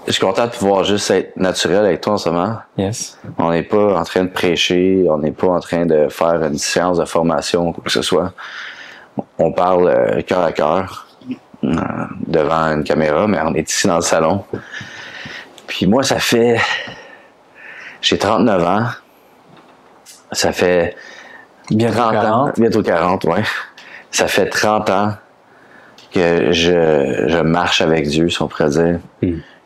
Je suis content de pouvoir juste être naturel avec toi en ce moment. Yes. On n'est pas en train de prêcher, on n'est pas en train de faire une séance de formation ou quoi que ce soit. On parle cœur à cœur devant une caméra, mais on est ici dans le salon. Puis moi, j'ai 39 ans. Ça fait bientôt 40. Bientôt 40, ouais. Ça fait 30 ans que je marche avec Dieu, si on pourrait dire.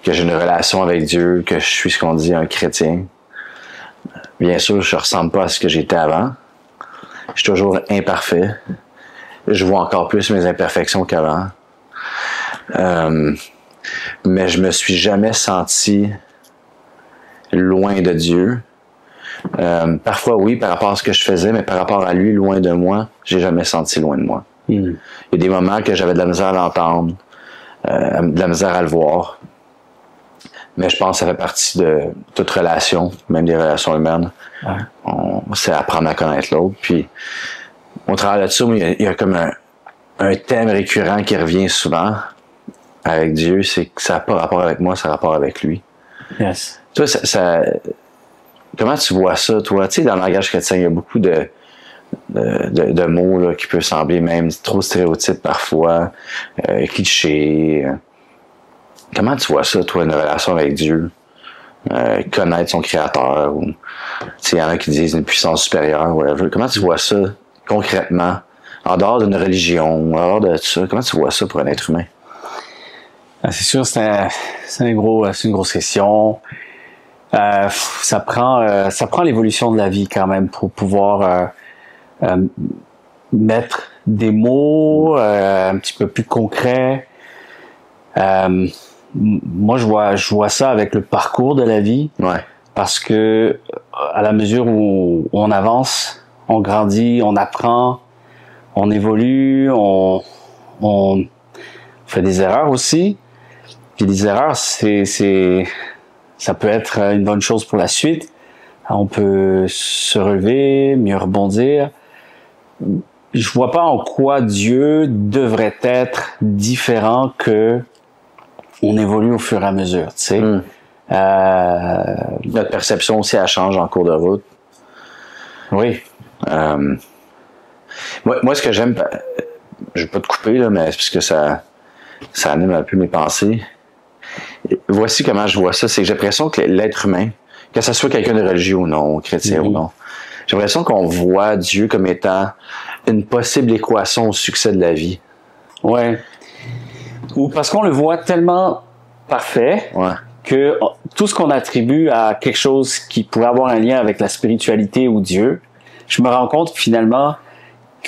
Que j'ai une relation avec Dieu, que je suis ce qu'on dit un chrétien. Bien sûr, je ne ressemble pas à ce que j'étais avant. Je suis toujours imparfait. Je vois encore plus mes imperfections qu'avant. Mais je me suis jamais senti loin de Dieu. Parfois oui, par rapport à ce que je faisais, mais par rapport à lui, loin de moi, j'ai jamais senti loin de moi. Il y a des moments que j'avais de la misère à l'entendre, de la misère à le voir. Mais je pense que ça fait partie de toute relation, même des relations humaines. Ouais. C'est apprendre à connaître l'autre. Puis, au travers de ça, il y a comme un thème récurrent qui revient souvent avec Dieu, c'est que ça n'a pas rapport avec moi, ça a rapport avec lui. Yes. Toi, comment tu vois ça, toi? Tu sais, dans le langage chrétien, il y a beaucoup de mots là, qui peuvent sembler même trop stéréotypes parfois, clichés. Comment tu vois ça, toi, une relation avec Dieu? Connaître son créateur, ou il y en a qui disent une puissance supérieure, whatever. Comment tu vois ça concrètement, en dehors d'une religion, en dehors de tout ça? Comment tu vois ça pour un être humain? C'est sûr, c'est une grosse question. Ça prend l'évolution de la vie quand même pour pouvoir mettre des mots un petit peu plus concrets. Moi, je vois ça avec le parcours de la vie. Ouais. Parce que à la mesure où on avance, on grandit, on apprend, on évolue, on fait des erreurs aussi. Puis les erreurs, ça peut être une bonne chose pour la suite. On peut se relever, mieux rebondir. Je vois pas en quoi Dieu devrait être différent que on évolue au fur et à mesure, tu sais. Notre perception aussi, elle change en cours de route. Oui. Moi, ce que j'aime, je vais pas te couper, là, mais c'est parce que ça anime un peu mes pensées. Voici comment je vois ça. C'est que j'ai l'impression que l'être humain, que ce soit quelqu'un de religieux ou non, chrétien ou non, j'ai l'impression qu'on voit Dieu comme étant une possible équation au succès de la vie. Ouais. Ou parce qu'on le voit tellement parfait que tout ce qu'on attribue à quelque chose qui pourrait avoir un lien avec la spiritualité ou Dieu, je me rends compte finalement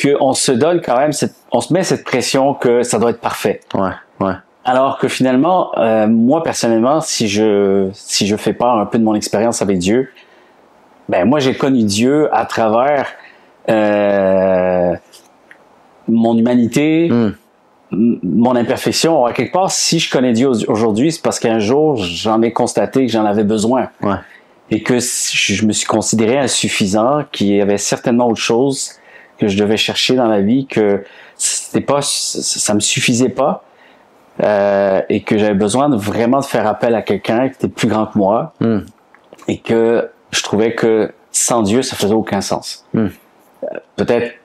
qu'on se donne quand même, on se met cette pression que ça doit être parfait. Ouais. Alors que finalement, moi personnellement, si je fais part un peu de mon expérience avec Dieu, ben moi j'ai connu Dieu à travers mon humanité, mon imperfection. À quelque part, si je connais Dieu aujourd'hui, c'est parce qu'un jour j'en ai constaté que j'en avais besoin et que je me suis considéré insuffisant, qu'il y avait certainement autre chose que je devais chercher dans la vie, que ça me suffisait pas. Et que j'avais besoin vraiment de faire appel à quelqu'un qui était plus grand que moi et que je trouvais que sans Dieu, ça faisait aucun sens. Peut-être,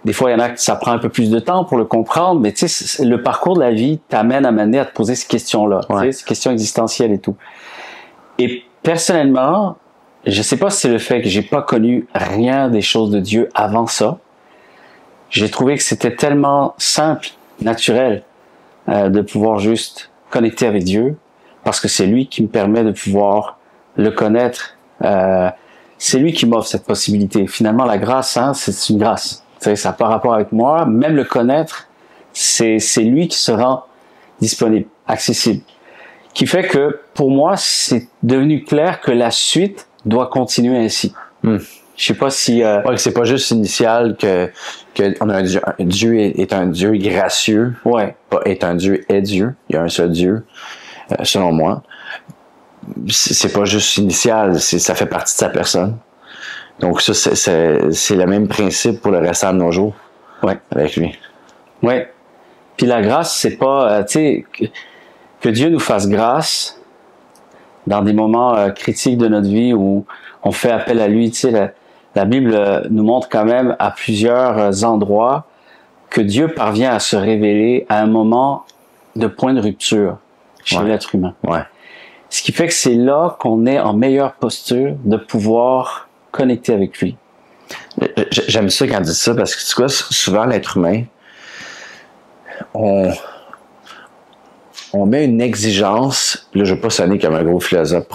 des fois, il y en a que ça prend un peu plus de temps pour le comprendre, mais tu sais, le parcours de la vie t'amène à te poser ces questions-là, tu sais, ces questions existentielles et tout. Et personnellement, je sais pas si c'est le fait que j'ai pas connu rien des choses de Dieu avant ça. J'ai trouvé que c'était tellement simple, naturel, de pouvoir juste connecter avec Dieu, parce que c'est lui qui me permet de pouvoir le connaître. C'est lui qui m'offre cette possibilité. Finalement, la grâce, c'est une grâce. Tu sais, ça n'a pas rapport avec moi. Même le connaître, c'est lui qui se rend disponible, accessible. Qui fait que, pour moi, c'est devenu clair que la suite doit continuer ainsi. Je sais pas si... que c'est pas juste initial que on a Dieu est un Dieu gracieux. Pas est un Dieu est Dieu. Il y a un seul Dieu, selon moi. C'est pas juste initial, ça fait partie de sa personne. Donc ça, c'est le même principe pour le restant de nos jours. Avec lui. Puis la grâce, c'est pas, tu sais, que Dieu nous fasse grâce, dans des moments critiques de notre vie où on fait appel à lui. Tu sais, la Bible nous montre quand même à plusieurs endroits que Dieu parvient à se révéler à un moment de point de rupture chez l'être humain. Ouais. Ce qui fait que c'est là qu'on est en meilleure posture de pouvoir connecter avec lui. J'aime ça quand tu dis ça parce que tu vois, souvent l'être humain, on met une exigence, là je veux pas sonner comme un gros philosophe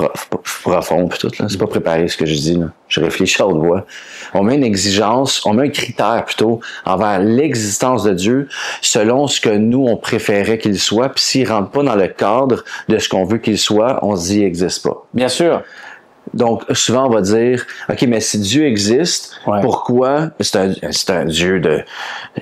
profond pis tout, là, c'est pas préparé ce que je dis, là. Je réfléchis à haute voix. On met une exigence, on met un critère plutôt envers l'existence de Dieu selon ce que nous on préférait qu'il soit, puis s'il rentre pas dans le cadre de ce qu'on veut qu'il soit, on se dit il existe pas. Bien sûr. Donc, souvent, on va dire, OK, mais si Dieu existe, pourquoi c'est un Dieu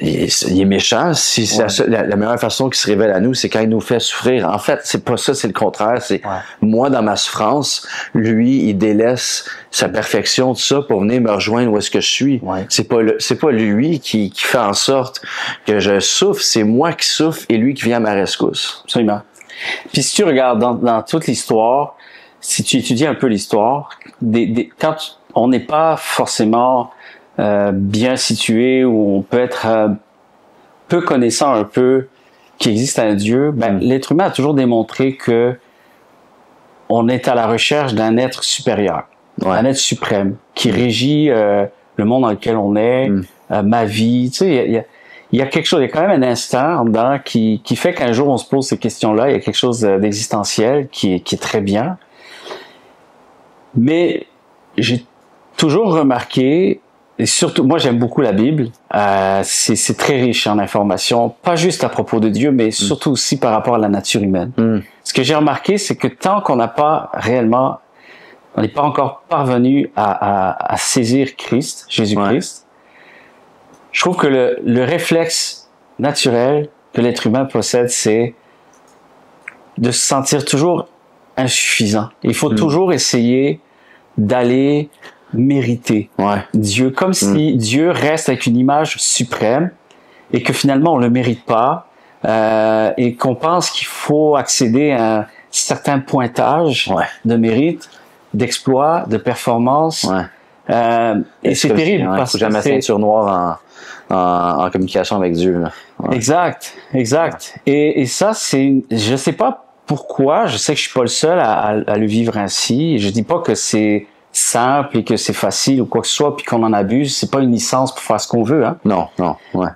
il est méchant? Si c'est la meilleure façon qu'il se révèle à nous, c'est quand il nous fait souffrir. En fait, c'est pas ça, c'est le contraire. C'est moi, dans ma souffrance, lui, il délaisse sa perfection, tout ça, pour venir me rejoindre où est-ce que je suis. C'est pas lui qui fait en sorte que je souffre, c'est moi qui souffre et lui qui vient à ma rescousse. Absolument. Puis si tu regardes dans toute l'histoire, si tu étudies un peu l'histoire, quand on n'est pas forcément bien situé ou on peut être peu connaissant un peu qu'il existe un Dieu, l'être humain a toujours démontré que on est à la recherche d'un être supérieur, un être suprême qui régit le monde dans lequel on est, ma vie. Tu sais, il y a quelque chose, il y a quand même un instant dedans qui fait qu'un jour on se pose ces questions-là. Il y a quelque chose d'existentiel qui est très bien. Mais j'ai toujours remarqué, et surtout, moi j'aime beaucoup la Bible, c'est très riche en informations, pas juste à propos de Dieu, mais surtout aussi par rapport à la nature humaine. Ce que j'ai remarqué, c'est que tant qu'on n'a pas réellement, on n'est pas encore parvenu à saisir Christ, Jésus-Christ, je trouve que le réflexe naturel que l'être humain possède, c'est de se sentir toujours insuffisant. Il faut toujours essayer d'aller mériter Dieu, comme si Dieu reste avec une image suprême et que finalement on le mérite pas et qu'on pense qu'il faut accéder à un certain pointage de mérite, d'exploit, de performance. Et c'est terrible parce que j'ai ma ceinture noire en communication avec Dieu. Là. Exact. Et ça, je sais pas pourquoi, je sais que je suis pas le seul à le vivre ainsi. Je dis pas que c'est simple et que c'est facile ou quoi que ce soit, puis qu'on en abuse. C'est pas une licence pour faire ce qu'on veut, hein. Non.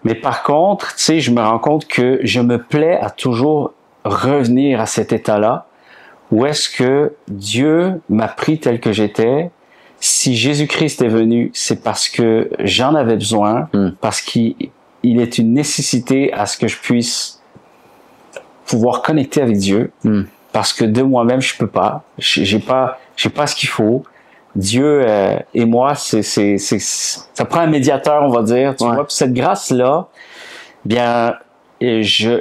Mais par contre, tu sais, je me rends compte que je me plais à toujours revenir à cet état-là, où est-ce que Dieu m'a pris tel que j'étais. Si Jésus-Christ est venu, c'est parce que j'en avais besoin, parce qu'il est une nécessité à ce que je puisse pouvoir connecter avec Dieu, parce que de moi-même je peux pas, j'ai pas ce qu'il faut. Dieu et moi, ça prend un médiateur, on va dire, tu vois. Puis cette grâce là, bien, je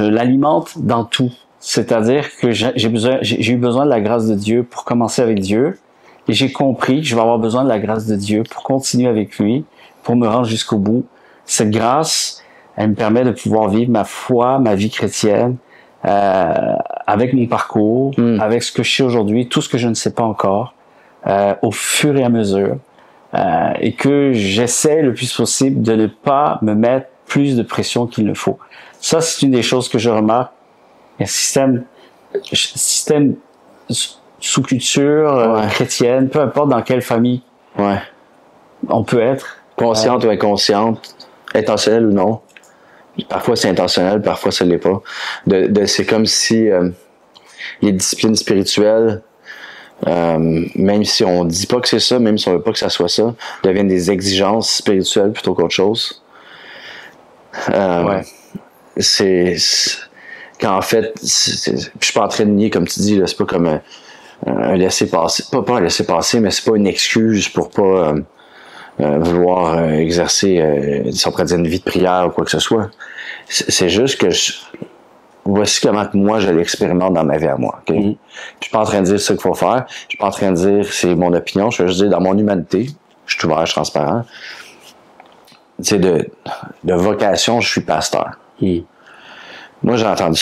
l'alimente dans tout. C'est-à-dire que j'ai eu besoin de la grâce de Dieu pour commencer avec Dieu, et j'ai compris que je vais avoir besoin de la grâce de Dieu pour continuer avec lui, pour me rendre jusqu'au bout. Cette grâce, elle me permet de pouvoir vivre ma foi, ma vie chrétienne, avec mon parcours, avec ce que je sais aujourd'hui, tout ce que je ne sais pas encore, au fur et à mesure, et que j'essaie le plus possible de ne pas me mettre plus de pression qu'il ne faut. Ça, c'est une des choses que je remarque. Un système sous culture chrétienne, peu importe dans quelle famille on peut être. Consciente ou inconsciente, intentionnelle ou non. Parfois c'est intentionnel, parfois ça l'est pas. C'est comme si les disciplines spirituelles, même si on dit pas que c'est ça, même si on veut pas que ça soit ça, deviennent des exigences spirituelles plutôt qu'autre chose. Qu'en fait, je suis pas en train de nier, comme tu dis, là, c'est pas comme un laisser-passer, pas un laisser-passer, mais c'est pas une excuse pour pas vouloir exercer, si on pourrait dire, une vie de prière ou quoi que ce soit. C'est juste que voici comment moi je l'expérimente dans ma vie à moi. Okay? Je suis pas en train de dire ce qu'il faut faire, je suis pas en train de dire c'est mon opinion, je veux juste dire dans mon humanité, je suis ouvert, je suis transparent. Tu sais, de vocation, je suis pasteur. Moi, j'ai entendu,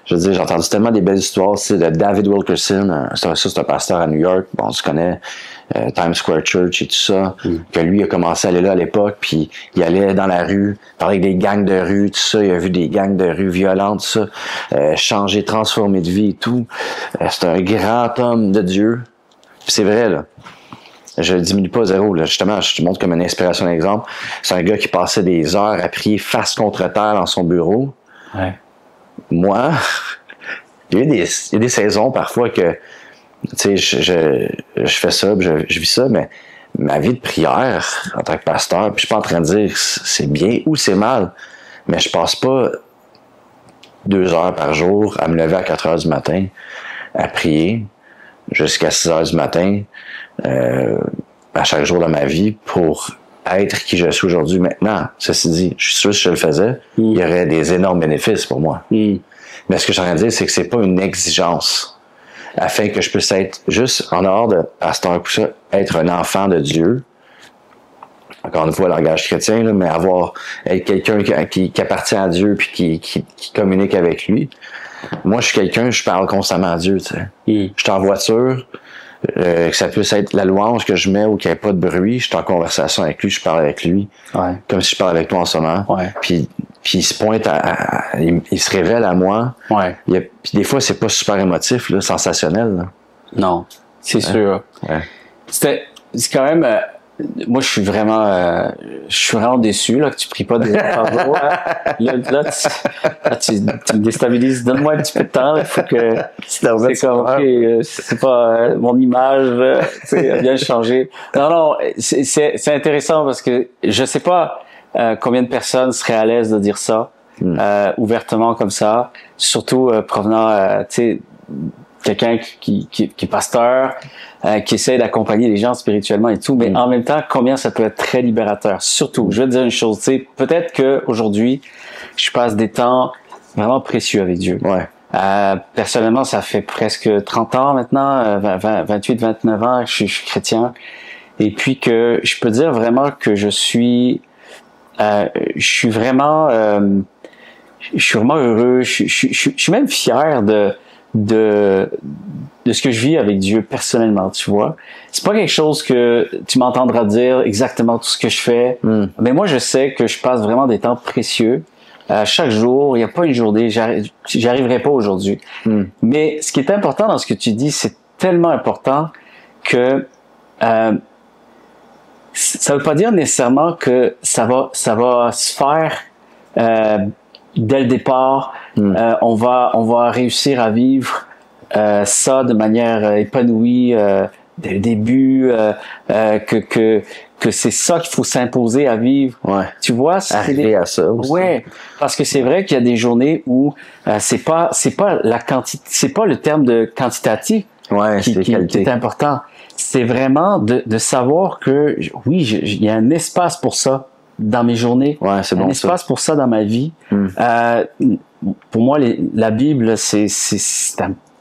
Je veux dire, j'ai entendu tellement des belles histoires aussi de David Wilkerson, c'est un pasteur à New York, bon, tu connais Times Square Church et tout ça, que lui a commencé à aller là à l'époque, puis il allait dans la rue, parlait avec des gangs de rue, tout ça, il a vu des gangs de rue violentes, tout ça, changer, transformer de vie et tout. C'est un grand homme de Dieu. Puis c'est vrai, là. Je le diminue pas à zéro, là. Justement, je te montre comme une inspiration d'exemple. C'est un gars qui passait des heures à prier face contre terre dans son bureau. Ouais. Moi, il y a des saisons parfois que, tu sais, je fais ça, je vis ça, mais ma vie de prière en tant que pasteur, puis je suis pas en train de dire c'est bien ou c'est mal, mais je passe pas 2 heures par jour à me lever à 4 heures du matin à prier jusqu'à 6 heures du matin à chaque jour de ma vie pour être qui je suis aujourd'hui. Maintenant, ceci dit, je suis sûr que si je le faisais, il y aurait des énormes bénéfices pour moi. Mais ce que je suis en train de dire, c'est que c'est pas une exigence afin que je puisse être juste en dehors de pasteur, être un enfant de Dieu. Encore une fois, le langage chrétien, là, mais être quelqu'un qui appartient à Dieu puis qui communique avec lui. Moi, je suis quelqu'un, je parle constamment à Dieu, tu sais. Je suis en voiture, que ça puisse être la louange que je mets ou qu'il n'y ait pas de bruit, je suis en conversation avec lui, je parle avec lui, comme si je parlais avec toi en ce moment. Puis il se pointe il se révèle à moi. Puis des fois, c'est pas super émotif, là, sensationnel. Là. Non, c'est sûr. C'est quand même... moi, je suis vraiment déçu là que tu pries pas des par jour. Là, tu me déstabilises. Donne-moi un petit peu de temps. Il faut que c'est comme ok, c'est pas mon image, tu sais, a bien changé. Non, c'est intéressant parce que je sais pas combien de personnes seraient à l'aise de dire ça ouvertement comme ça, surtout provenant, tu sais, quelqu'un qui est pasteur, qui essaie d'accompagner les gens spirituellement et tout, mais en même temps, combien ça peut être très libérateur. Surtout, je vais te dire une chose, tu sais, peut-être que aujourd'hui, je passe des temps vraiment précieux avec Dieu. Personnellement, ça fait presque 30 ans maintenant, 28, 29 ans que je suis chrétien, et puis que je peux dire vraiment que je suis vraiment heureux, je suis même fier de ce que je vis avec Dieu personnellement, tu vois. C'est pas quelque chose que tu m'entendras dire exactement tout ce que je fais, mais moi je sais que je passe vraiment des temps précieux. Chaque jour, il n'y a pas une journée, j'y arriverai pas aujourd'hui. Mais ce qui est important dans ce que tu dis, c'est tellement important que ça veut pas dire nécessairement que ça va se faire dès le départ. On va réussir à vivre ça de manière épanouie dès le début, que c'est ça qu'il faut s'imposer à vivre. Tu vois, arriver à ça aussi. Parce que c'est vrai qu'il y a des journées où c'est pas la quantité, c'est pas le terme de quantitatif qui est important. C'est vraiment de savoir que oui, il y a un espace pour ça dans mes journées, c'est bon, un espace pour ça dans ma vie. Pour moi, la Bible, c'est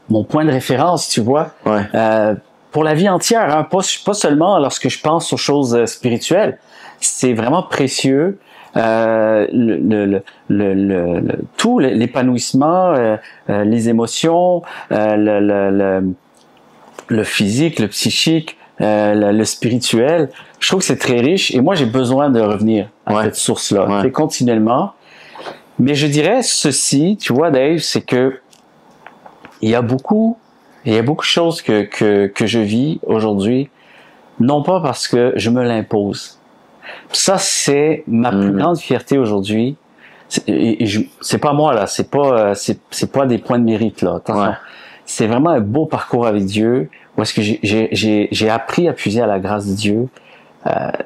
mon point de référence, tu vois, pour la vie entière, hein, pas seulement lorsque je pense aux choses spirituelles. C'est vraiment précieux. Tout l'épanouissement, les émotions, le physique, le psychique, le spirituel. Je trouve que c'est très riche et moi j'ai besoin de revenir à cette source-là, continuellement. Mais je dirais ceci, tu vois, Dave, c'est que il y a beaucoup de choses que je vis aujourd'hui, non pas parce que je me l'impose. Ça, c'est ma plus grande fierté aujourd'hui. C'est pas moi là, c'est pas des points de mérite là. Attention. C'est vraiment un beau parcours avec Dieu, où est-ce que j'ai appris à puiser à la grâce de Dieu.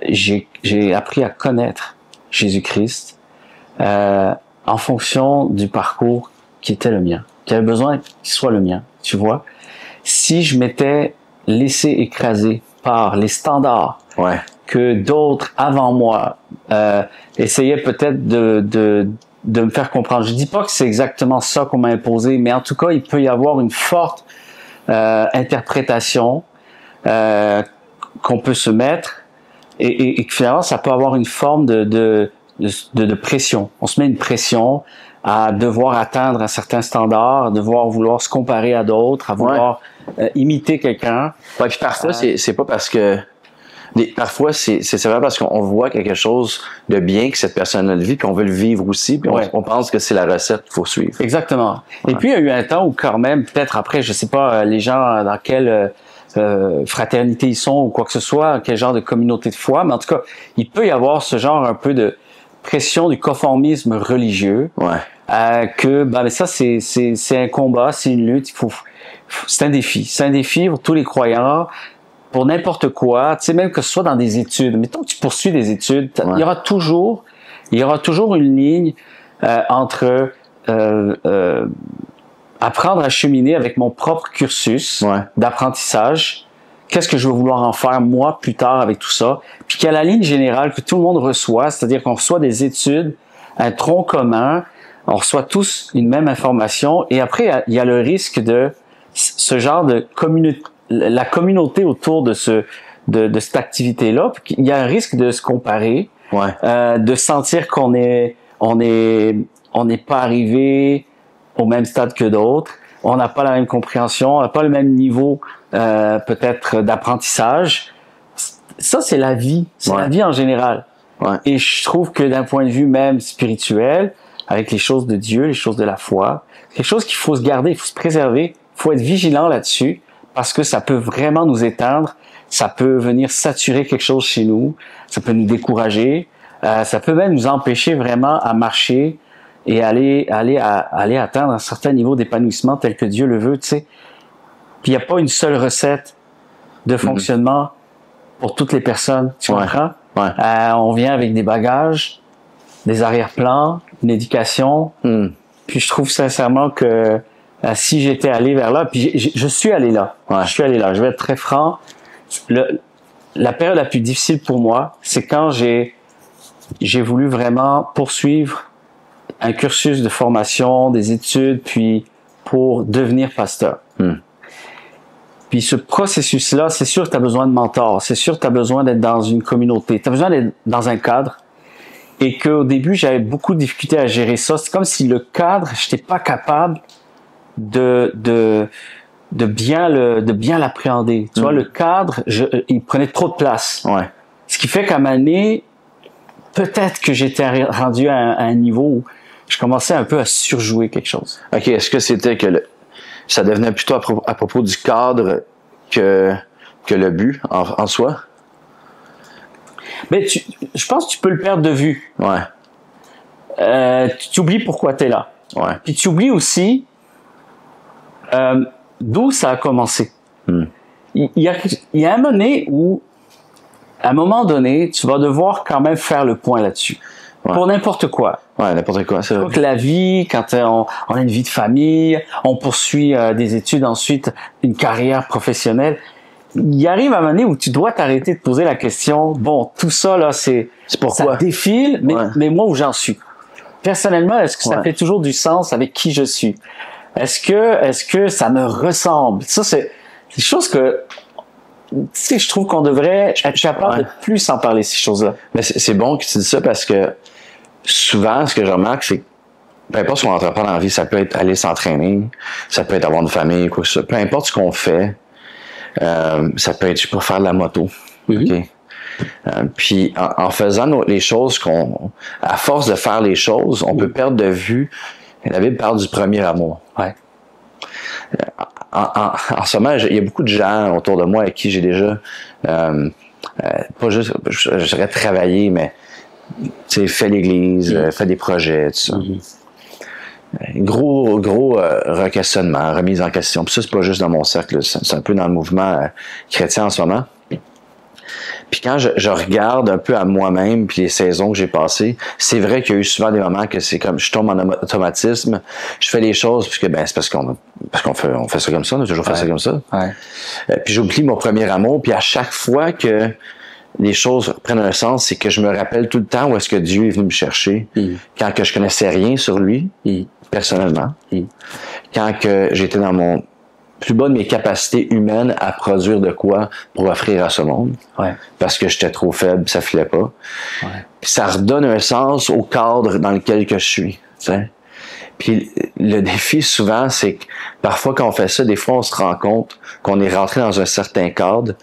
J'ai appris à connaître Jésus-Christ en fonction du parcours qui était le mien, qui avait besoin qu'il soit le mien, tu vois. Si je m'étais laissé écraser par les standards que d'autres avant moi essayaient peut-être de me faire comprendre. Je dis pas que c'est exactement ça qu'on m'a imposé, mais en tout cas, il peut y avoir une forte interprétation qu'on peut se mettre et que finalement, ça peut avoir une forme de pression. On se met une pression à devoir atteindre un certain standard, à devoir vouloir se comparer à d'autres, à vouloir imiter quelqu'un. Ouais, puis parfois, c'est pas parce que... Parfois, c'est vrai parce qu'on voit quelque chose de bien que cette personne a de vie, puis on veut le vivre aussi, puis on pense que c'est la recette qu'il faut suivre. Exactement. Ouais. Et puis, il y a eu un temps où quand même, peut-être après, je sais pas, les gens dans quelle fraternité ils sont ou quoi que ce soit, quel genre de communauté de foi, mais en tout cas, il peut y avoir ce genre un peu de pression du conformisme religieux. Que ben ça, c'est un combat, c'est une lutte, c'est un défi. C'est un défi pour tous les croyants. Pour n'importe quoi, tu sais, même que ce soit dans des études, mettons que tu poursuis des études, il y aura toujours une ligne entre apprendre à cheminer avec mon propre cursus d'apprentissage, qu'est-ce que je vais vouloir en faire moi plus tard avec tout ça, puis qu'il y a la ligne générale que tout le monde reçoit, c'est-à-dire qu'on reçoit des études, un tronc commun, on reçoit tous une même information, et après il y a le risque de ce genre de la communauté autour de cette activité-là, il y a un risque de se comparer, de sentir qu'on n'est pas arrivé au même stade que d'autres, on n'a pas la même compréhension, on n'a pas le même niveau peut-être d'apprentissage. Ça, c'est la vie, c'est la vie en général. Et je trouve que d'un point de vue même spirituel, avec les choses de Dieu, les choses de la foi, quelque chose qu'il faut se garder, il faut se préserver, il faut être vigilant là-dessus, parce que ça peut vraiment nous éteindre, ça peut venir saturer quelque chose chez nous, ça peut nous décourager, ça peut même nous empêcher vraiment à marcher et aller atteindre un certain niveau d'épanouissement tel que Dieu le veut, tu sais. Puis il n'y a pas une seule recette de fonctionnement pour toutes les personnes, tu comprends? On vient avec des bagages, des arrière-plans, une éducation, puis je trouve sincèrement que si j'étais allé vers là, puis je suis allé là. Je suis allé là. Je vais être très franc. La période la plus difficile pour moi, c'est quand j'ai voulu vraiment poursuivre un cursus de formation, des études, puis pour devenir pasteur. Puis ce processus-là, c'est sûr que tu as besoin de mentors. C'est sûr que tu as besoin d'être dans une communauté. Tu as besoin d'être dans un cadre. Et qu'au début, j'avais beaucoup de difficultés à gérer ça. C'est comme si le cadre, je n'étais pas capable de bien l'appréhender. Tu vois, le cadre, il prenait trop de place. Ce qui fait qu'à un moment donné, peut-être que j'étais rendu à un niveau où je commençais un peu à surjouer quelque chose. OK, est-ce que c'était que ça devenait plutôt à propos du cadre que le but en soi? Mais je pense que tu peux le perdre de vue. Tu oublies pourquoi tu es là. Puis tu oublies aussi d'où ça a commencé. Il y a un moment donné, tu vas devoir quand même faire le point là-dessus. Pour n'importe quoi. N'importe quoi, c'est vrai. Donc la vie, quand on a une vie de famille, on poursuit des études, ensuite une carrière professionnelle, il arrive un moment donné où tu dois t'arrêter de poser la question, bon, tout ça là, c'est pourquoi ça défile, mais moi où j'en suis. Personnellement, est-ce que ça fait toujours du sens avec qui je suis? Est-ce que ça me ressemble? Ça, c'est des choses que, tu sais, je trouve qu'on devrait être capable de plus en parler, ces choses-là. Mais c'est bon que tu dis ça parce que souvent, ce que je remarque, c'est que peu importe ce qu'on entreprend dans la vie, ça peut être aller s'entraîner, ça peut être avoir une famille, quoi que ce soit. Peu importe ce qu'on fait, ça peut être, je sais pas, faire de la moto. Puis en faisant les choses à force de faire les choses, on peut perdre de vue. La Bible parle du premier amour. En ce moment, il y a beaucoup de gens autour de moi avec qui j'ai déjà pas juste, je dirais travailler, mais tu sais, fait l'église, fait des projets, tout ça. Gros re-questionnement, remise en question. Puis ça, c'est pas juste dans mon cercle, c'est un peu dans le mouvement chrétien en ce moment. Puis quand je regarde un peu à moi-même puis les saisons que j'ai passées, c'est vrai qu'il y a eu souvent des moments que c'est comme je tombe en automatisme, je fais les choses puisque c'est parce qu'on fait ça comme ça, on a toujours fait ça comme ça. Puis j'oublie mon premier amour, puis à chaque fois que les choses prennent un sens, c'est que je me rappelle tout le temps où est-ce que Dieu est venu me chercher quand que je connaissais rien sur lui personnellement, quand que j'étais dans mon plus bas de mes capacités humaines à produire de quoi pour offrir à ce monde. Parce que j'étais trop faible, ça filait pas. Puis ça redonne un sens au cadre dans lequel que je suis. T'sais. Puis le défi souvent, c'est que parfois quand on fait ça, des fois on se rend compte qu'on est rentré dans un certain cadre,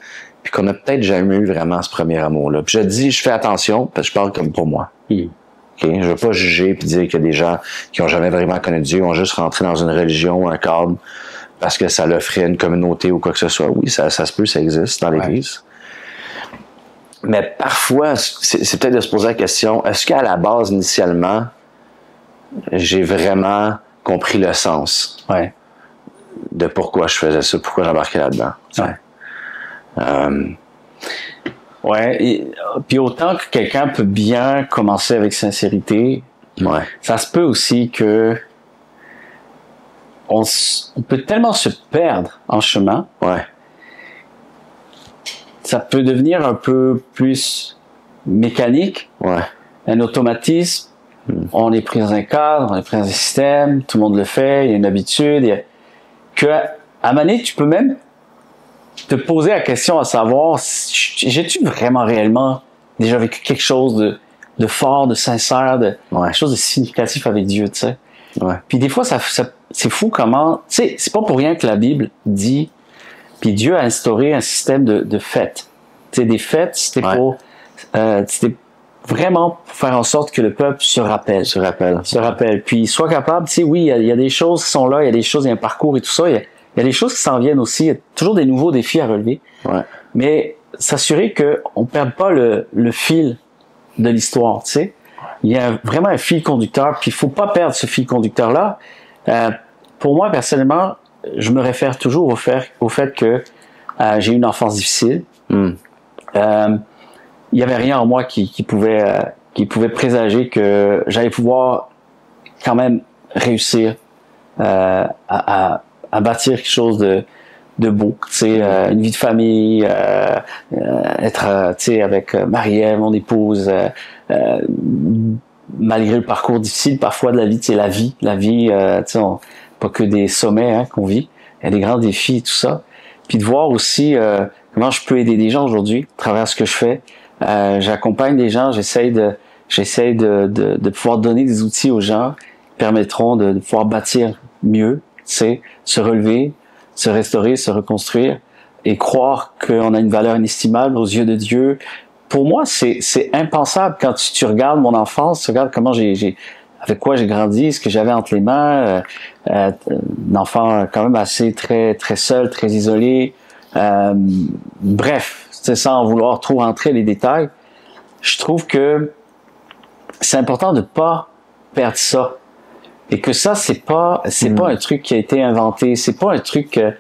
puis qu'on a peut-être jamais eu vraiment ce premier amour-là. Puis je fais attention, parce que je parle comme pour moi. Okay? Je veux pas juger puis dire qu'il y a des gens qui ont jamais vraiment connu Dieu, ont juste rentré dans une religion, un cadre, parce que ça leur ferait une communauté ou quoi que ce soit. Oui, ça se peut, ça existe dans l'Église. Mais parfois, c'est peut-être de se poser la question, est-ce qu'à la base, initialement, j'ai vraiment compris le sens de pourquoi je faisais ça, pourquoi j'embarquais là-dedans. Et puis autant que quelqu'un peut bien commencer avec sincérité, ça se peut aussi que on peut tellement se perdre en chemin. Ça peut devenir un peu plus mécanique, un automatisme. On est pris dans un cadre, on est pris dans un système, tout le monde le fait, il y a une habitude. Que à un moment donné, tu peux même te poser la question à savoir, j'ai-tu vraiment réellement déjà vécu quelque chose de fort, de sincère, quelque chose de significatif avec Dieu, tu sais. Puis des fois, c'est fou comment, tu sais, c'est pas pour rien que la Bible dit, puis Dieu a instauré un système de fêtes. Tu sais, des fêtes, c'était pour, c'était vraiment pour faire en sorte que le peuple se rappelle. Puis soit capable, tu sais, oui, il y a des choses qui sont là, il y a des choses, il y a un parcours et tout ça, il y a des choses qui s'en viennent aussi, il y a toujours des nouveaux défis à relever. Mais s'assurer qu'on ne perde pas le fil de l'histoire, tu sais. Il y a vraiment un fil conducteur, puis il faut pas perdre ce fil conducteur-là. Pour moi, personnellement, je me réfère toujours au fait que j'ai eu une enfance difficile. Il y avait rien en moi qui pouvait présager que j'allais pouvoir quand même réussir à bâtir quelque chose de beau, tu sais, une vie de famille, être, tu sais, avec Marie-Ève, mon épouse, malgré le parcours difficile parfois de la vie, tu sais, la vie, tu sais, pas que des sommets qu'on vit, il y a des grands défis et tout ça, puis de voir aussi comment je peux aider des gens aujourd'hui à travers ce que je fais. J'accompagne des gens, j'essaie de pouvoir donner des outils aux gens qui permettront de pouvoir bâtir mieux, tu sais, se relever, se restaurer, se reconstruire et croire qu'on a une valeur inestimable aux yeux de Dieu. Pour moi, c'est impensable quand tu regardes mon enfance, tu regardes comment avec quoi j'ai grandi, ce que j'avais entre les mains, un enfant quand même assez très seul, très isolé. Bref, sans vouloir trop rentrer les détails, je trouve que c'est important de pas perdre ça. Et que ça, c'est pas un truc qui a été inventé, c'est pas un truc que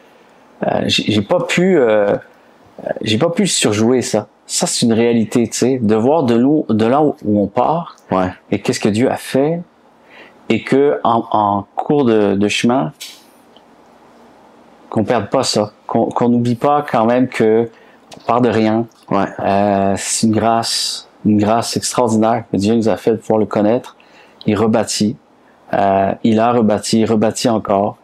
j'ai pas pu surjouer ça. Ça, c'est une réalité, tu sais, de voir de là où on part, et qu'est-ce que Dieu a fait, et que en cours de chemin, qu'on perde pas ça, qu'on n'oublie pas quand même que on part de rien. C'est une grâce extraordinaire que Dieu nous a fait de pouvoir le connaître. Il rebâtit. Il a rebâti, il rebâtit encore.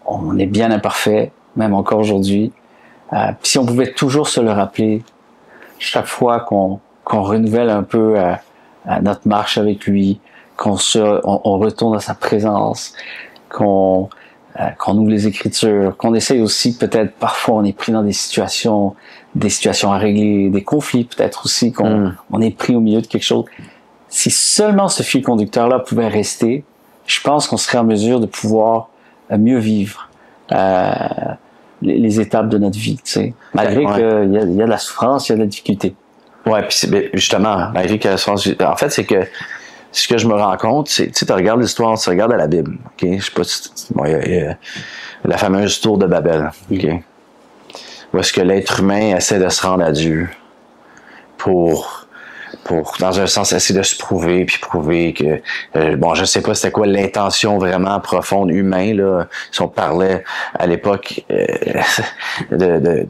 On est bien imparfait, même encore aujourd'hui. Si on pouvait toujours se le rappeler, chaque fois qu'on renouvelle un peu notre marche avec lui, qu'on retourne à sa présence, qu'on ouvre les Écritures, qu'on essaye aussi, peut-être parfois on est pris dans des situations à régler, des conflits peut-être aussi, on est pris au milieu de quelque chose. Si seulement ce fil conducteur-là pouvait rester, je pense qu'on serait en mesure de pouvoir mieux vivre les étapes de notre vie, tu sais. Malgré qu'il y a de la souffrance, il y a de la difficulté. Puis justement, malgré qu'il y a de la souffrance, en fait, c'est que ce que je me rends compte, c'est, tu sais, tu regardes l'histoire, tu regardes à la Bible, ok? Je sais pas si, il y a la fameuse tour de Babel, ok? Où est-ce que l'être humain essaie de se rendre à Dieu pour dans un sens, essayer de se prouver, puis prouver que, je sais pas c'était quoi l'intention vraiment profonde humaine, là, si on parlait à l'époque de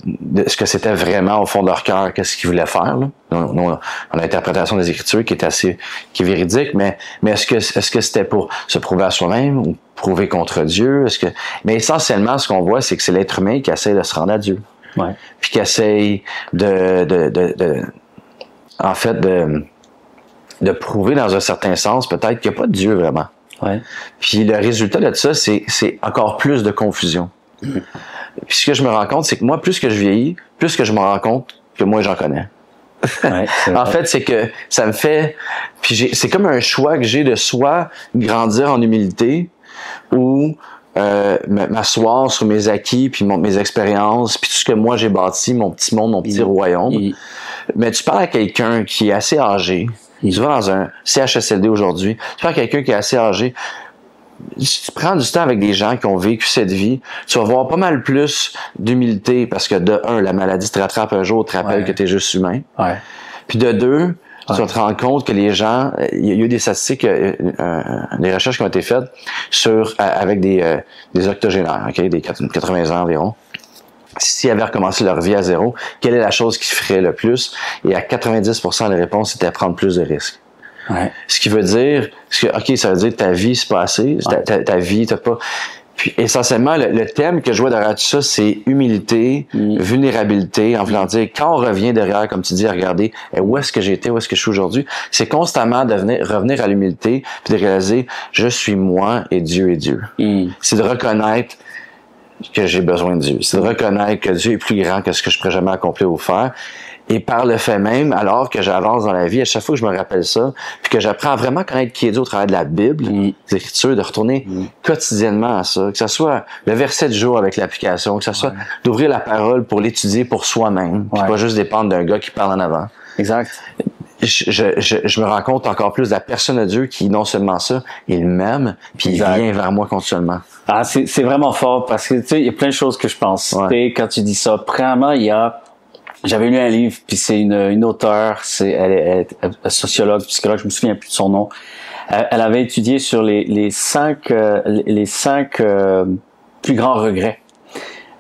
ce que c'était vraiment au fond de leur cœur, qu'est-ce qu'ils voulaient faire, là. Nous, on a l'interprétation des Écritures qui est véridique, mais est-ce que c'était pour se prouver à soi-même ou prouver contre Dieu? Mais essentiellement, ce qu'on voit, c'est que c'est l'être humain qui essaie de se rendre à Dieu. Puis qui essaye en fait, de prouver dans un certain sens, peut-être qu'il n'y a pas de Dieu vraiment. Ouais. Puis le résultat de ça, c'est encore plus de confusion. Puis ce que je me rends compte, c'est que moi, plus que je vieillis, plus que je me rends compte que moi, j'en connais. Ouais, en fait, c'est que ça me fait... Puis c'est comme un choix que j'ai de soit grandir en humilité ou m'asseoir sur mes acquis, puis mes expériences, puis tout ce que moi j'ai bâti, mon petit monde, mon petit royaume. Mais tu parles à quelqu'un qui est assez âgé, tu vas dans un CHSLD aujourd'hui, tu parles à quelqu'un qui est assez âgé, tu prends du temps avec des gens qui ont vécu cette vie, tu vas voir pas mal plus d'humilité parce que de un, la maladie te rattrape un jour, te rappelle que tu es juste humain. Ouais. Puis de deux, tu vas te rendre compte que les gens, il y a eu des statistiques, des recherches qui ont été faites avec des octogénaires, okay, des 80 ans environ. S'ils avaient recommencé leur vie à zéro, quelle est la chose qui ferait le plus? Et à 90%, la réponse était prendre plus de risques. Ouais. Ce qui veut dire, OK, ça veut dire que ta vie, c'est pas assez. Ta vie, t'as pas... Puis, essentiellement, le thème que je vois derrière tout ça, c'est humilité, vulnérabilité, en voulant dire, quand on revient derrière, comme tu dis, à regarder, où est-ce que j'étais, où est-ce que je suis aujourd'hui, c'est constamment de revenir à l'humilité, puis de réaliser, je suis moi et Dieu est Dieu. C'est de reconnaître que j'ai besoin de Dieu. C'est de reconnaître que Dieu est plus grand que ce que je pourrais jamais accomplir ou faire. Et par le fait même, alors que j'avance dans la vie, à chaque fois que je me rappelle ça, puis que j'apprends vraiment à connaître qui est Dieu au travers de la Bible, des Écritures, de retourner quotidiennement à ça, que ce soit le verset du jour avec l'application, que ce soit d'ouvrir la parole pour l'étudier pour soi-même, puis pas juste dépendre d'un gars qui parle en avant. Exact. Je me rends compte encore plus de la personne de Dieu qui, non seulement ça, il m'aime, puis il vient vers moi continuellement. Ah, c'est vraiment fort parce que, tu sais, il y a plein de choses que je pense. Tu sais, quand tu dis ça, premièrement, j'avais lu un livre, puis c'est une auteure, elle est sociologue, psychologue, je me souviens plus de son nom. Elle avait étudié sur les cinq plus grands regrets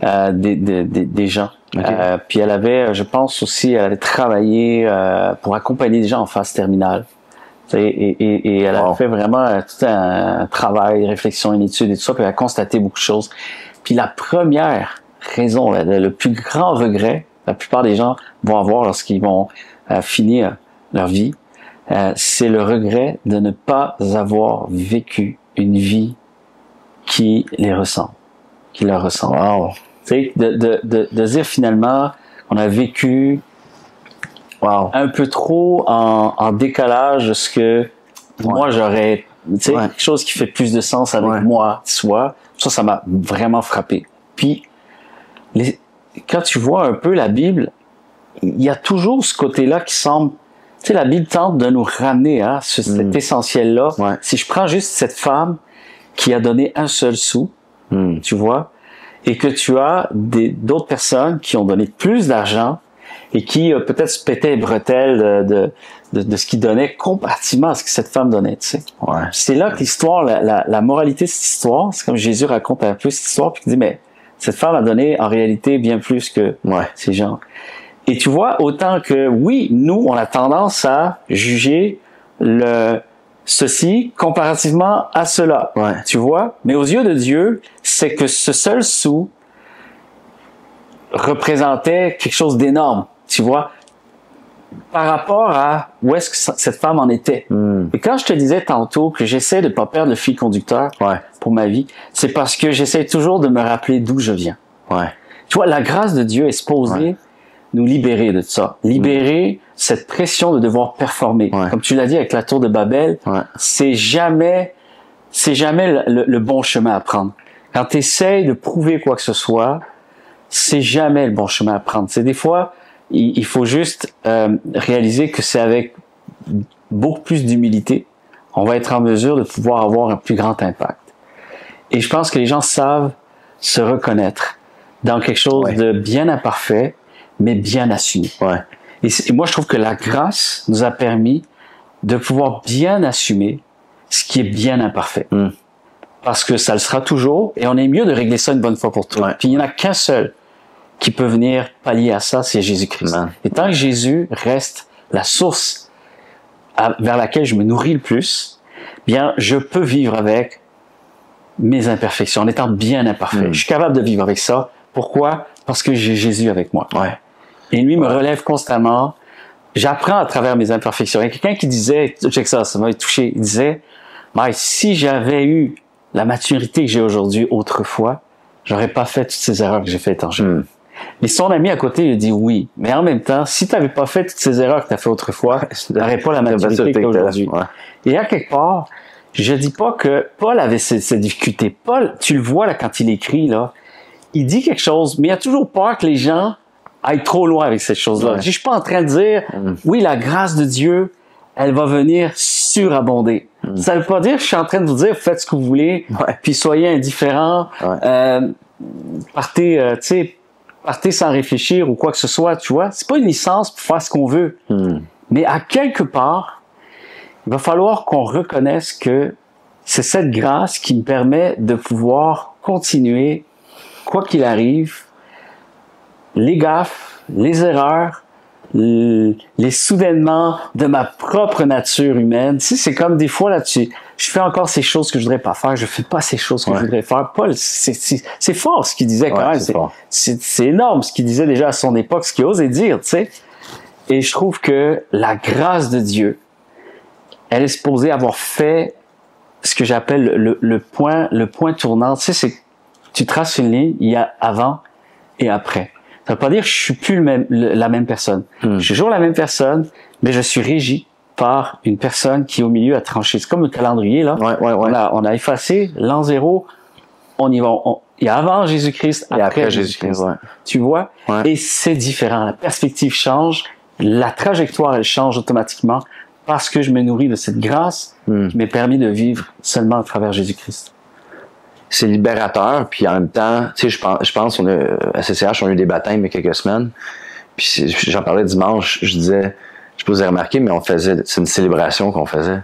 des gens. Okay. Puis elle avait, je pense aussi, elle avait travaillé pour accompagner des gens en phase terminale. Et elle a fait vraiment tout un travail, réflexion, une étude et tout ça, puis elle a constaté beaucoup de choses. Puis la première raison, le plus grand regret, la plupart des gens vont avoir lorsqu'ils vont finir leur vie, c'est le regret de ne pas avoir vécu une vie qui les ressemble, qui leur ressemble. Wow. Tu sais, de dire finalement, on a vécu un peu trop en décalage de ce que moi j'aurais, tu sais, quelque chose qui fait plus de sens avec moi, soit. Ça m'a vraiment frappé. Puis, quand tu vois un peu la Bible, il y a toujours ce côté-là qui semble, tu sais, la Bible tente de nous ramener à cet essentiel-là. Si je prends juste cette femme qui a donné un seul sou, tu vois, et que tu as d'autres personnes qui ont donné plus d'argent et qui peut-être se pétaient les bretelles de ce qu'ils donnaient comparativement à ce que cette femme donnait, tu sais. C'est là que l'histoire, la moralité de cette histoire, c'est comme Jésus raconte un peu cette histoire, puis il dit, mais cette femme a donné en réalité bien plus que ces gens. Et tu vois, autant que, oui, nous, on a tendance à juger ceci comparativement à cela. Tu vois? Mais aux yeux de Dieu, c'est que ce seul sou représentait quelque chose d'énorme. Tu vois? Par rapport à où est-ce que cette femme en était. Et quand je te disais tantôt que j'essaie de pas perdre le fil conducteur pour ma vie, c'est parce que j'essaie toujours de me rappeler d'où je viens. Tu vois, la grâce de Dieu est supposée nous libérer de ça. Libérer cette pression de devoir performer. Comme tu l'as dit avec la tour de Babel, c'est jamais le bon chemin à prendre. Quand tu essaies de prouver quoi que ce soit, c'est jamais le bon chemin à prendre. C'est des fois, il faut juste réaliser que c'est avec beaucoup plus d'humilité, on va être en mesure de pouvoir avoir un plus grand impact. Et je pense que les gens savent se reconnaître dans quelque chose de bien imparfait, mais bien assumé. Et moi, je trouve que la grâce nous a permis de pouvoir bien assumer ce qui est bien imparfait. Parce que ça le sera toujours, et on est mieux de régler ça une bonne fois pour toutes. Puis il n'y en a qu'un seul qui peut venir pallier à ça, c'est Jésus-Christ. Et tant que Jésus reste la source vers laquelle je me nourris le plus, bien, je peux vivre avec mes imperfections, en étant bien imparfait. Je suis capable de vivre avec ça. Pourquoi? Parce que j'ai Jésus avec moi. Et lui me relève constamment. J'apprends à travers mes imperfections. Il y a quelqu'un qui disait, check ça m'a touché, il disait, mais si j'avais eu la maturité que j'ai aujourd'hui autrefois, j'aurais pas fait toutes ces erreurs que j'ai faites en jeune. Mais son ami à côté, il a dit oui. Mais en même temps, si tu n'avais pas fait toutes ces erreurs que tu as fait autrefois, tu n'aurais pas la maturité que tu as aujourd'hui. Ouais. Et à quelque part, je dis pas que Paul avait ces difficultés. Paul, tu le vois là quand il écrit, là, il dit quelque chose, mais il a toujours peur que les gens aillent trop loin avec cette chose-là. Ouais. Je suis pas en train de dire, oui, la grâce de Dieu, elle va venir surabonder. Ça veut pas dire que je suis en train de vous dire, faites ce que vous voulez, puis soyez indifférents, partez, tu sais, partez sans réfléchir ou quoi que ce soit, tu vois. C'est pas une licence pour faire ce qu'on veut. Mais à quelque part, il va falloir qu'on reconnaisse que c'est cette grâce qui me permet de pouvoir continuer, quoi qu'il arrive, les gaffes, les erreurs, les soudainements de ma propre nature humaine. Tu sais, c'est comme des fois, là, je fais encore ces choses que je voudrais pas faire, je fais pas ces choses que je voudrais faire. Paul, c'est fort ce qu'il disait quand même. C'est énorme ce qu'il disait déjà à son époque, ce qu'il osait dire, tu sais. Et je trouve que la grâce de Dieu, elle est supposée avoir fait ce que j'appelle le point tournant. Tu sais, c'est tu traces une ligne, il y a avant et après. Ça veut pas dire que je suis plus la même personne. Je suis toujours la même personne, mais je suis régi par une personne qui au milieu a tranché. C'est comme le calendrier, là. On a effacé l'an 0, on y va. Il y a avant Jésus-Christ, après Jésus-Christ. Tu vois? Et c'est différent. La perspective change, la trajectoire, elle change automatiquement parce que je me nourris de cette grâce qui m'est permis de vivre seulement à travers Jésus-Christ. C'est libérateur, puis en même temps, tu sais, je pense, à CCH, on a eu des baptêmes il y a quelques semaines, puis j'en parlais dimanche, je disais, je sais pas si vous avez remarqué, mais c'est une célébration qu'on faisait.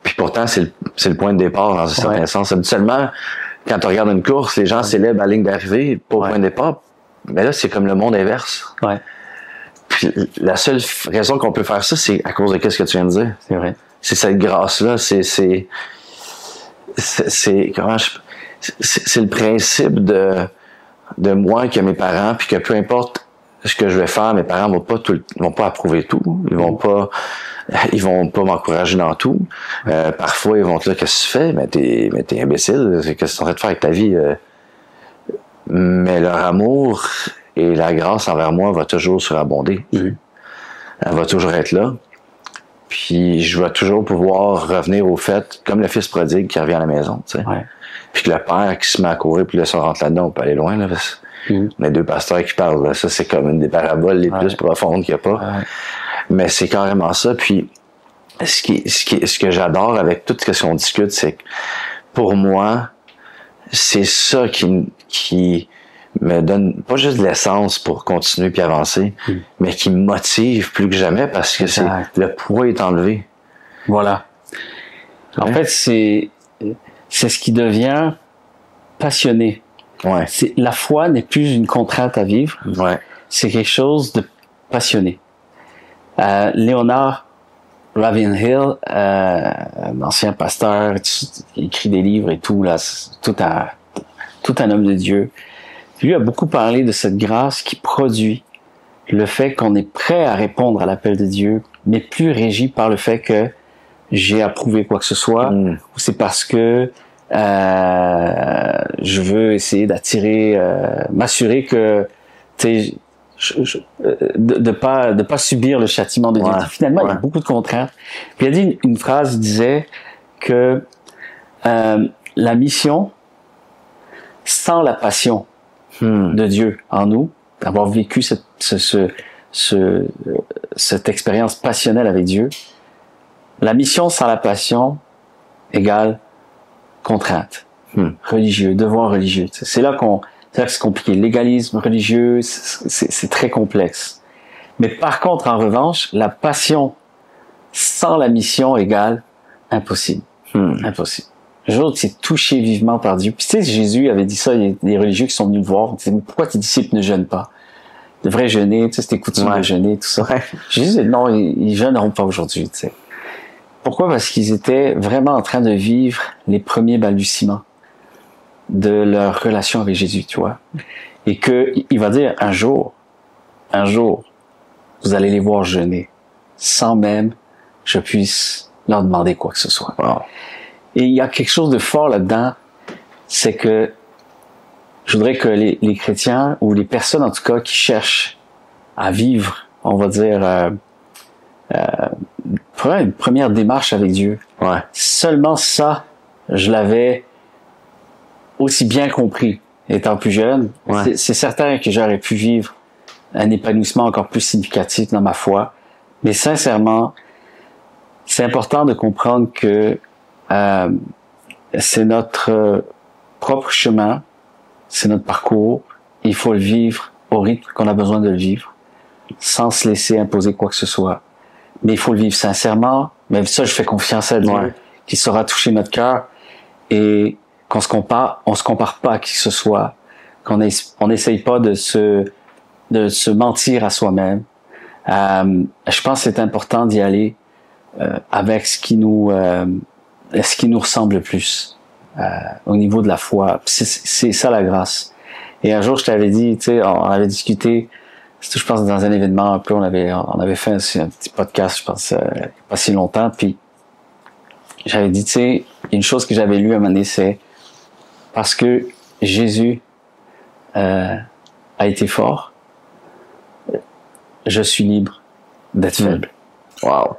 Puis pourtant, c'est le point de départ, dans un certain sens. Habituellement, quand tu regardes une course, les gens célèbrent à la ligne d'arrivée, pas au point de départ, mais là, c'est comme le monde inverse. Puis la seule raison qu'on peut faire ça, c'est à cause de qu'est-ce que tu viens de dire. C'est vrai. C'est cette grâce-là, c'est le principe de moi que mes parents, puis que peu importe ce que je vais faire, mes parents vont pas approuver tout, ils vont pas m'encourager dans tout. Parfois ils vont te dire qu'est-ce que tu fais, mais t'es imbécile, qu'est-ce que tu es en train de faire avec ta vie. Mais leur amour et la grâce envers moi va toujours surabonder. Elle va toujours être là. Puis je vais toujours pouvoir revenir au fait, comme le fils prodigue qui revient à la maison, tu sais. Puis que le père qui se met à courir, puis là, si on rentre là-dedans, on peut aller loin, là, parce les deux pasteurs qui parlent, là, ça, c'est comme une des paraboles les plus profondes qu'il n'y a pas. Mais c'est carrément ça. Puis, ce que j'adore avec tout ce qu'on discute, c'est que, pour moi, c'est ça qui me donne pas juste de l'essence pour continuer puis avancer, mais qui me motive plus que jamais parce que le poids est enlevé. Voilà. En fait, c'est ce qui devient passionné. La foi n'est plus une contrainte à vivre. C'est quelque chose de passionné. Léonard Ravenhill, un ancien pasteur, qui écrit des livres et tout, là, tout un homme de Dieu. Lui a beaucoup parlé de cette grâce qui produit le fait qu'on est prêt à répondre à l'appel de Dieu, mais plus régi par le fait que j'ai approuvé quoi que ce soit, ou c'est parce que je veux essayer d'attirer, m'assurer que de pas subir le châtiment de Dieu. Finalement, il y a beaucoup de contraintes. Puis il a dit une phrase, il disait que la mission, sans la passion de Dieu en nous, d'avoir vécu cette expérience passionnelle avec Dieu, la mission sans la passion égale contrainte, religieux, devoir religieux. C'est là que c'est compliqué. Légalisme religieux, c'est très complexe. Mais par contre, en revanche, la passion sans la mission égale impossible. Impossible. Le jour où tu es touché vivement par Dieu. Puis tu sais, Jésus avait dit ça, il y a des religieux qui sont venus le voir. Ils disaient, pourquoi tes disciples ne jeûnent pas? Ils devraient jeûner, tu sais, c'était coutume de jeûner, tout ça. Jésus dit, non, ils jeûneront pas aujourd'hui, tu sais. Pourquoi? Parce qu'ils étaient vraiment en train de vivre les premiers balbutiements de leur relation avec Jésus, tu vois. Et que, il va dire, un jour, vous allez les voir jeûner, sans même que je puisse leur demander quoi que ce soit. Et il y a quelque chose de fort là-dedans, c'est que je voudrais que les chrétiens, ou les personnes en tout cas, qui cherchent à vivre, on va dire, une première démarche avec Dieu. Ouais. Seulement ça, je l'avais aussi bien compris étant plus jeune. Ouais. C'est certain que j'aurais pu vivre un épanouissement encore plus significatif dans ma foi. Mais sincèrement, c'est important de comprendre que c'est notre propre chemin, c'est notre parcours. Il faut le vivre au rythme qu'on a besoin de le vivre, sans se laisser imposer quoi que ce soit. Mais il faut le vivre sincèrement. Même ça, je fais confiance à Dieu, Ouais. qu'il saura toucher notre cœur, et qu'on se compare, on se compare pas à qui que ce soit, on n'essaye pas de se mentir à soi-même. Je pense que c'est important d'y aller avec ce qui nous ressemble le plus au niveau de la foi. C'est ça la grâce. Et un jour, je t'avais dit, tu sais, on avait discuté, je pense dans un événement un peu, on avait fait un petit podcast, je pense, pas si longtemps, puis j'avais dit, tu sais, une chose que j'avais lue à un moment donné, c'est parce que Jésus a été fort, je suis libre d'être faible. Wow.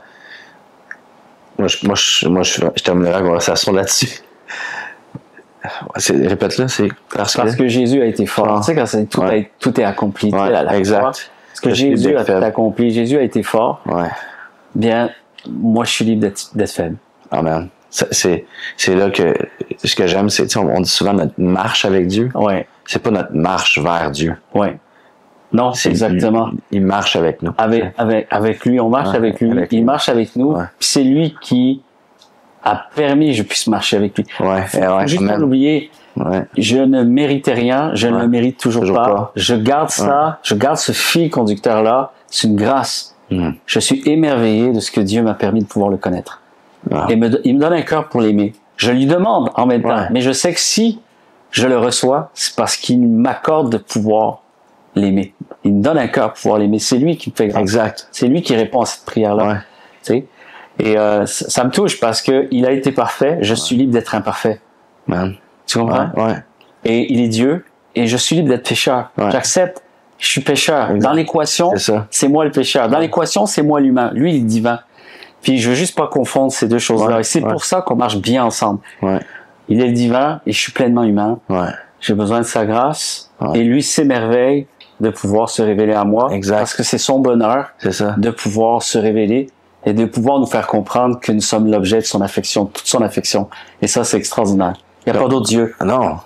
Moi, je terminerai la conversation là-dessus. Répète-le, c'est parce que Jésus a été fort. Tu sais, quand tout est accompli. Ouais, la exact. Croix, parce que Jésus a accompli, Jésus a été fort. Ouais. Bien, moi, je suis libre d'être faible. Amen. C'est là que ce que j'aime, c'est, on dit souvent notre marche avec Dieu. Ouais. C'est pas notre marche vers Dieu. Ouais. Non, c'est exactement. Il marche avec nous. Avec lui, on marche avec lui. Il marche avec nous. Ouais. Puis c'est lui qui a permis que je puisse marcher avec lui. Ouais. Faut juste pas l'oublier. Ouais. Je ne méritais rien. Je ne le mérite toujours pas. Je garde ça. Je garde ce fil conducteur-là. C'est une grâce. Je suis émerveillé de ce que Dieu m'a permis de pouvoir le connaître. Et il me donne un cœur pour l'aimer. Je lui demande en même temps. Mais je sais que si je le reçois, c'est parce qu'il m'accorde de pouvoir l'aimer. Il me donne un cœur pour pouvoir l'aimer. C'est lui qui me fait grâce. Exact. C'est lui qui répond à cette prière-là. Ouais. Tu sais? Et ça me touche parce que il a été parfait. Je suis libre d'être imparfait. Man. Tu comprends? Ouais. Et il est Dieu. Et je suis libre d'être pécheur. Ouais. J'accepte. Je suis pécheur. Exact. Dans l'équation, c'est moi le pécheur. Dans l'équation, c'est moi l'humain. Lui, il est divin. Puis je veux juste pas confondre ces deux choses-là. Et c'est pour ça qu'on marche bien ensemble. Ouais. Il est le divin et je suis pleinement humain. Ouais. J'ai besoin de sa grâce. Ouais. Et lui s'émerveille de pouvoir se révéler à moi. Exact. Parce que c'est son bonheur de pouvoir se révéler et de pouvoir nous faire comprendre que nous sommes l'objet de son affection, toute son affection. Et ça, c'est extraordinaire. Il n'y a pas d'autre Dieu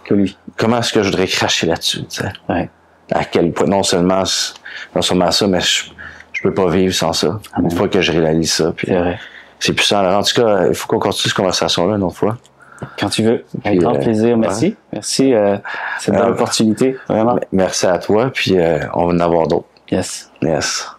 que lui. Comment est-ce que je voudrais cracher là-dessus, tu sais? Ouais. À quel point, non seulement ça, mais je peux pas vivre sans ça. Une fois que je réalise ça. Puis c'est vrai. C'est puissant. En tout cas, il faut qu'on continue cette conversation-là une autre fois. Quand tu veux. Avec grand plaisir. Merci. Ouais. Merci. C'est une belle opportunité. Vraiment. Merci à toi. Puis on va en avoir d'autres. Yes. Yes.